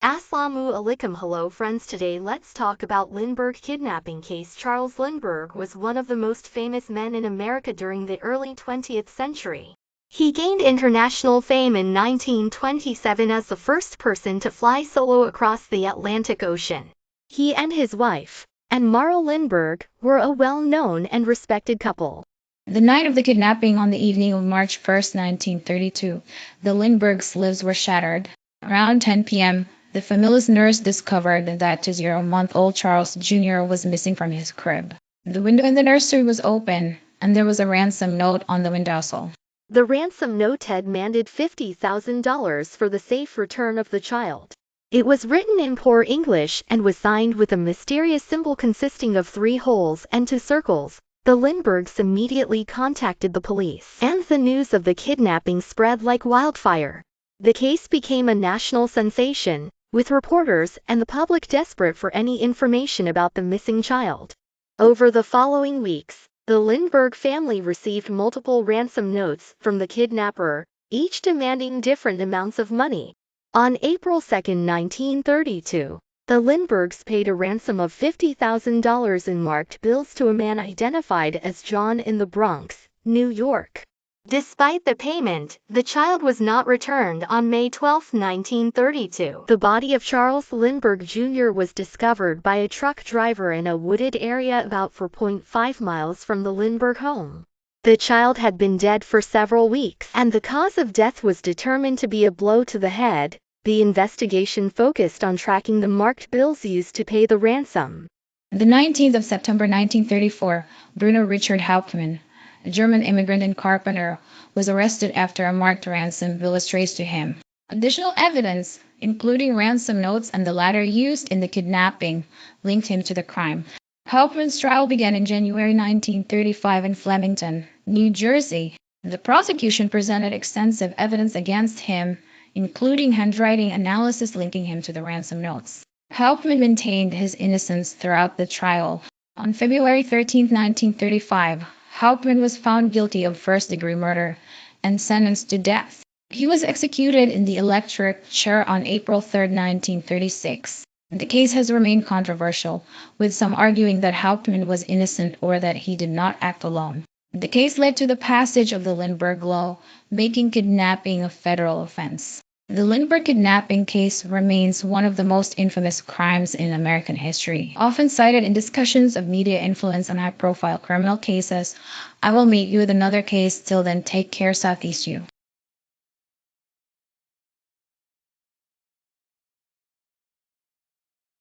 Assalamu alaikum. Hello friends, today let's talk about Lindbergh kidnapping case. Charles Lindbergh was one of the most famous men in America during the early 20th century. He gained international fame in 1927 as the first person to fly solo across the Atlantic Ocean. He and his wife, Anne Marl Lindbergh, were a well-known and respected couple. The night of the kidnapping on the evening of March 1st, 1932, the Lindberghs' lives were shattered. Around 10 p.m., the family's nurse discovered that 2-month-old Charles Jr. was missing from his crib. The window in the nursery was open, and there was a ransom note on the windowsill. The ransom note had demanded $50,000 for the safe return of the child. It was written in poor English and was signed with a mysterious symbol consisting of 3 holes and 2 circles. The Lindberghs immediately contacted the police, and the news of the kidnapping spread like wildfire. The case became a national sensation, with reporters and the public desperate for any information about the missing child. Over the following weeks, the Lindbergh family received multiple ransom notes from the kidnapper, each demanding different amounts of money. On April 2, 1932, the Lindberghs paid a ransom of $50,000 in marked bills to a man identified as John in the Bronx, New York. Despite the payment, the child was not returned. On May 12, 1932. The body of Charles Lindbergh Jr. was discovered by a truck driver in a wooded area about 4.5 miles from the Lindbergh home. The child had been dead for several weeks, and the cause of death was determined to be a blow to the head. The investigation focused on tracking the marked bills used to pay the ransom. The 19th of September 1934, Bruno Richard Hauptmann, a German immigrant and carpenter, was arrested after a marked ransom bill was traced to him. Additional evidence, including ransom notes and the latter used in the kidnapping, linked him to the crime. Hauptmann's trial began in January 1935 in Flemington, New Jersey. The prosecution presented extensive evidence against him, including handwriting analysis linking him to the ransom notes. Hauptmann maintained his innocence throughout the trial. On February 13, 1935, Hauptmann was found guilty of first-degree murder and sentenced to death. He was executed in the electric chair on April 3, 1936. The case has remained controversial, with some arguing that Hauptmann was innocent or that he did not act alone. The case led to the passage of the Lindbergh Law, making kidnapping a federal offense. The Lindbergh kidnapping case remains one of the most infamous crimes in American history. Often cited in discussions of media influence on high-profile criminal cases, I will meet you with another case. Till then, take care, Southeast U.